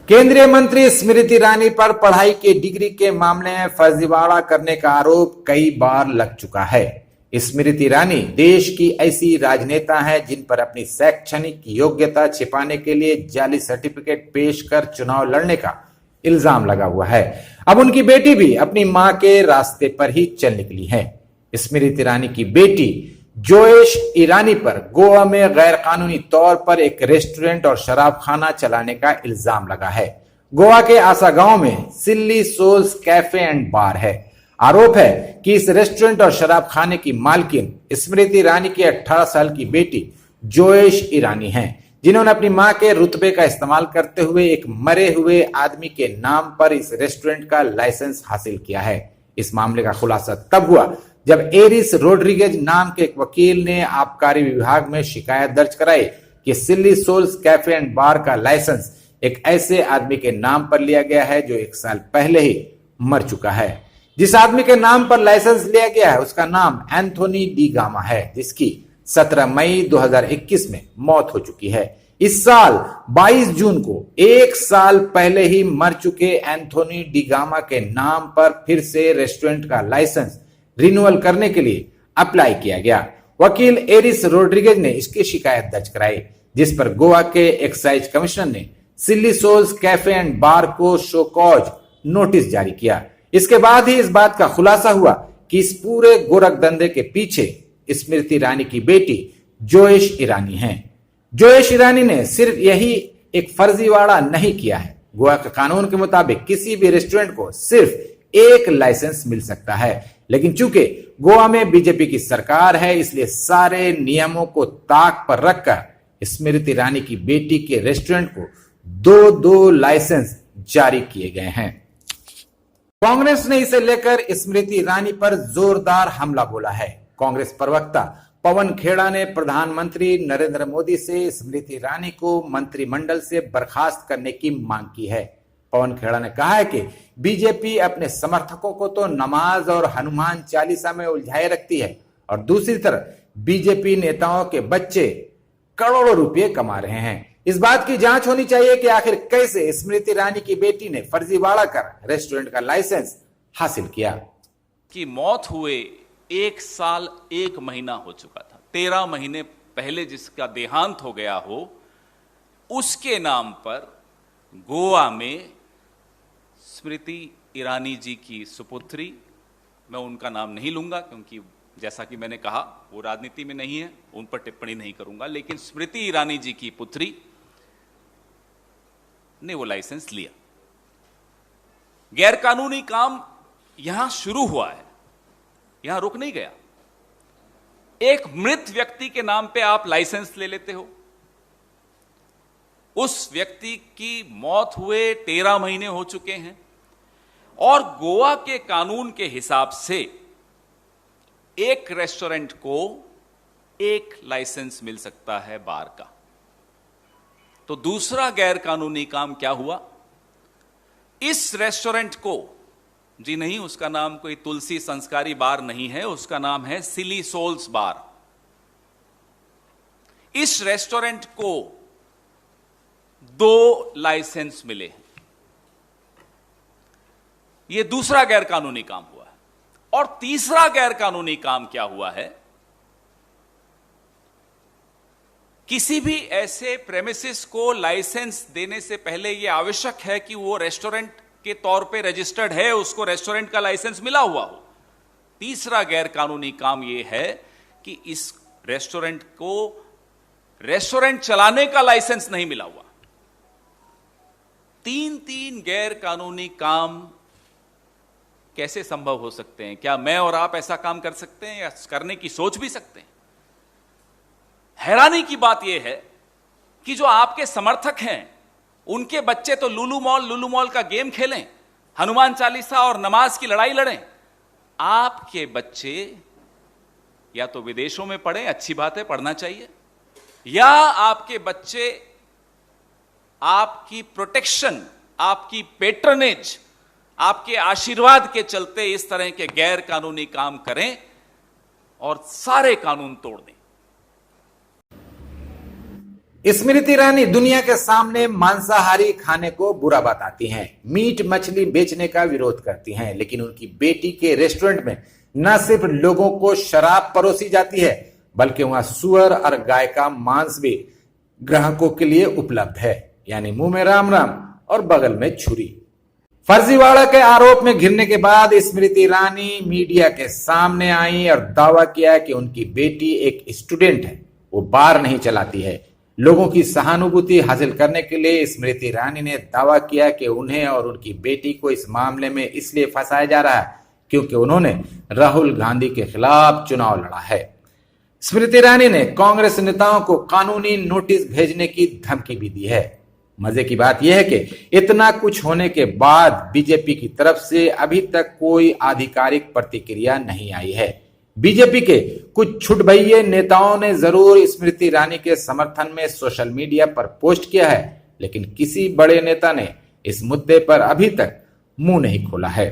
केंद्रीय मंत्री स्मृति ईरानी पर पढ़ाई के डिग्री के मामले में फर्जीवाड़ा करने का आरोप कई बार लग चुका है। स्मृति ईरानी देश की ऐसी राजनेता है जिन पर अपनी शैक्षणिक योग्यता छिपाने के लिए जाली सर्टिफिकेट पेश कर चुनाव लड़ने का इल्जाम लगा हुआ है। अब उनकी बेटी भी अपनी मां के रास्ते पर ही चल निकली है। स्मृति ईरानी की बेटी जोयश ईरानी पर गोवा में गैरकानूनी तौर पर एक रेस्टोरेंट और शराब खाना चलाने का इल्जाम लगा है। गोवा के आसा गांव में सिल्ली सोल्स कैफे एंड बार है। आरोप है कि इस रेस्टोरेंट और शराब खाने की मालकिन स्मृति ईरानी की 18 साल की बेटी जोयश ईरानी हैं, जिन्होंने अपनी मां के रुतबे का इस्तेमाल करते हुए एक मरे हुए आदमी के नाम पर इस रेस्टोरेंट का लाइसेंस हासिल किया है। इस मामले का खुलासा तब हुआ जब एरिस रोड्रिगेज नाम के एक वकील ने आबकारी विभाग में शिकायत दर्ज कराई कि सिल्ली सोल्स कैफे एंड बार का लाइसेंस एक ऐसे आदमी के नाम पर लिया गया है जो 1 साल पहले ही मर चुका है। जिस आदमी के नाम पर लाइसेंस लिया गया है उसका नाम एंथोनी डी गामा है, जिसकी 17 मई 2021 में मौत हो चुकी है। इस साल 22 जून को 1 साल पहले ही मर चुके एंथोनी डी गामा के नाम पर फिर से रेस्टोरेंट का लाइसेंस रिन्यूअल करने के लिए अप्लाई किया गया। वकील एरिस रोड्रिगेज ने इसकी शिकायत दर्ज कराई, जिस पर गोवा के एक्साइज कमिश्नर ने सिल्ली सोल्स कैफे एंड बार को शो कॉज नोटिस जारी किया। इसके बाद ही इस बात का खुलासा हुआ कि इस पूरे गोरख धंधे के पीछे स्मृति ईरानी की बेटी जोयश ईरानी है। जोयश ईरानी ने सिर्फ यही एक फर्जीवाड़ा नहीं किया है। गोवा के कानून के मुताबिक किसी भी रेस्टोरेंट को सिर्फ एक लाइसेंस मिल सकता है, लेकिन चूंकि गोवा में बीजेपी की सरकार है, इसलिए सारे नियमों को ताक पर रखकर स्मृति ईरानी की बेटी के रेस्टोरेंट को 2 लाइसेंस जारी किए गए हैं। कांग्रेस ने इसे लेकर स्मृति ईरानी पर जोरदार हमला बोला है। कांग्रेस प्रवक्ता पवन खेड़ा ने प्रधानमंत्री नरेंद्र मोदी से स्मृति ईरानी को मंत्रिमंडल से बर्खास्त करने की मांग की है। पवन खेड़ा ने कहा है कि बीजेपी अपने समर्थकों को तो नमाज और हनुमान चालीसा में उलझाए रखती है और दूसरी तरफ बीजेपी नेताओं के बच्चे करोड़ों रुपए कमा रहे हैं। इस बात की जांच होनी चाहिए कि आखिर कैसे स्मृति ईरानी की बेटी ने फर्जीवाड़ा कर रेस्टोरेंट का लाइसेंस हासिल किया। कि मौत हुए 1 साल 1 महीना हो चुका था। 13 महीने पहले जिसका देहांत हो गया हो, उसके नाम पर गोवा में स्मृति ईरानी जी की सुपुत्री, मैं उनका नाम नहीं लूंगा क्योंकि जैसा कि मैंने कहा वो राजनीति में नहीं है, उन पर टिप्पणी नहीं करूंगा, लेकिन स्मृति ईरानी जी की पुत्री ने वो लाइसेंस लिया। गैरकानूनी काम यहां शुरू हुआ है, यहां रुक नहीं गया। एक मृत व्यक्ति के नाम पे आप लाइसेंस ले लेते हो। उस व्यक्ति की मौत हुए 13 महीने हो चुके हैं और गोवा के कानून के हिसाब से एक रेस्टोरेंट को 1 लाइसेंस मिल सकता है बार का। तो दूसरा गैर कानूनी काम क्या हुआ? इस रेस्टोरेंट को, जी नहीं, उसका नाम कोई तुलसी संस्कारी बार नहीं है, उसका नाम है सिली सोल्स बार। इस रेस्टोरेंट को 2 लाइसेंस मिले। यह दूसरा गैरकानूनी काम हुआ है। और तीसरा गैरकानूनी काम क्या हुआ है? किसी भी ऐसे प्रेमिसेस को लाइसेंस देने से पहले यह आवश्यक है कि वो रेस्टोरेंट के तौर पे रजिस्टर्ड है, उसको रेस्टोरेंट का लाइसेंस मिला हुआ हो। तीसरा गैरकानूनी काम यह है कि इस रेस्टोरेंट को रेस्टोरेंट चलाने का लाइसेंस नहीं मिला हुआ। 3 गैर कानूनी काम कैसे संभव हो सकते हैं? क्या मैं और आप ऐसा काम कर सकते हैं या करने की सोच भी सकते हैं? हैरानी की बात यह है कि जो आपके समर्थक हैं उनके बच्चे तो लुलु मॉल का गेम खेलें, हनुमान चालीसा और नमाज की लड़ाई लड़ें। आपके बच्चे या तो विदेशों में पढ़ें, अच्छी बात है, पढ़ना चाहिए, या आपके बच्चे आपकी प्रोटेक्शन, आपकी पेट्रनेज, आपके आशीर्वाद के चलते इस तरह के गैर कानूनी काम करें और सारे कानून तोड़ दें। स्मृति ईरानी दुनिया के सामने मांसाहारी खाने को बुरा बताती हैं, मीट मछली बेचने का विरोध करती हैं, लेकिन उनकी बेटी के रेस्टोरेंट में न सिर्फ लोगों को शराब परोसी जाती है बल्कि वहां सुअर और गाय का मांस भी ग्राहकों के लिए उपलब्ध है। यानी मुंह में राम राम और बगल में छुरी। फर्जीवाड़ा के आरोप में घिरने के बाद स्मृति ईरानी मीडिया के सामने आई और दावा किया कि उनकी बेटी एक स्टूडेंट है, वो बार नहीं चलाती है। लोगों की सहानुभूति हासिल करने के लिए स्मृति ईरानी ने दावा किया कि उन्हें और उनकी बेटी को इस मामले में इसलिए फंसाया जा रहा है क्योंकि उन्होंने राहुल गांधी के खिलाफ चुनाव लड़ा है। स्मृति ईरानी ने कांग्रेस नेताओं को कानूनी नोटिस भेजने की धमकी भी दी है। मजे की बात यह है कि इतना कुछ होने के बाद बीजेपी की तरफ से अभी तक कोई आधिकारिक प्रतिक्रिया नहीं आई है। बीजेपी के कुछ छुटभइये नेताओं ने जरूर स्मृति ईरानी के समर्थन में सोशल मीडिया पर पोस्ट किया है, लेकिन किसी बड़े नेता ने इस मुद्दे पर अभी तक मुंह नहीं खोला है।